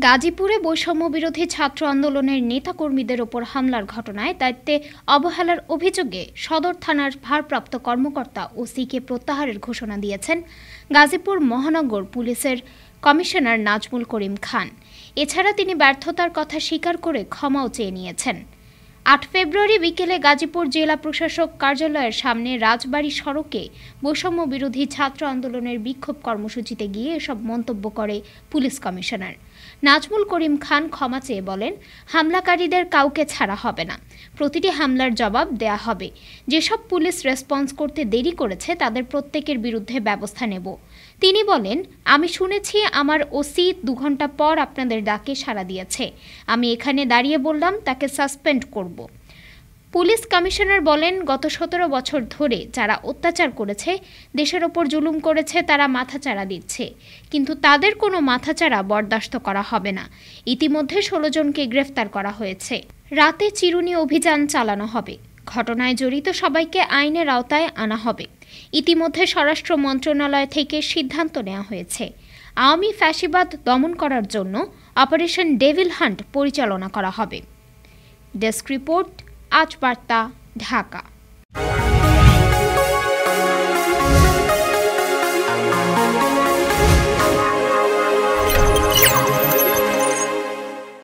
গাজীপুরে বৈষম্য বিরোধী ছাত্র আন্দোলনের নেতাকর্মীদের ওপর হামলার ঘটনায় দায়িত্বে অবহেলার অভিযোগে সদর থানার ভারপ্রাপ্ত কর্মকর্তা ওসিকে প্রত্যাহারের ঘোষণা দিয়েছেন গাজীপুর মহানগর পুলিশের কমিশনার নাজমুল করিম খান। এছাড়া তিনি ব্যর্থতার কথা স্বীকার করে ক্ষমাও চেয়ে নিয়েছেন। ৮ ফেব্রুয়ারি বিকেলে গাজীপুর জেলা প্রশাসক কার্যালয়ের সামনে রাজবাড়ী সড়কে বৈষম্য বিরোধী ছাত্র আন্দোলনের বিক্ষোভ কর্মসূচিতে গিয়ে এসব মন্তব্য করে পুলিশ কমিশনার নাজমুল করিম খান ক্ষমা চেয়ে বলেন, হামলাকারীদের কাউকে ছাড়া হবে না, প্রতিটি হামলার জবাব দেয়া হবে। যেসব পুলিশ রেসপন্স করতে দেরি করেছে তাদের প্রত্যেকের বিরুদ্ধে ব্যবস্থা নেব। তিনি বলেন, আমি শুনেছি আমার ওসি 2 ঘন্টা পর আপনাদের ডাকে সাড়া দিয়েছে। আমি এখানে দাঁড়িয়ে বললাম তাকে সাসপেন্ড করব। পুলিশ কমিশনার বলেন, গত 17 বছর ধরে যারা অত্যাচার করেছে, দেশের ওপর জুলুম করেছে, তারা মাথাচাড়া দিচ্ছে, কিন্তু তাদের কোনো মাথাচাড়া বরদাস্ত করা হবে না। ইতিমধ্যে 16 জনকে গ্রেফতার করা হয়েছে। রাতে চিরুনি অভিযান চালানো হবে। ঘটনায় জড়িত সবাইকে আইনের আওতায় আনা হবে। ইতিমধ্যে স্বরাষ্ট্র মন্ত্রণালয় থেকে সিদ্ধান্ত নেওয়া হয়েছে। আওয়ামী ফ্যাসিবাদ দমন করার জন্য অপারেশন ডেভিল হান্ট পরিচালনা করা হবে। ডেস্ক রিপোর্ট, আজ বার্তা, ঢাকা।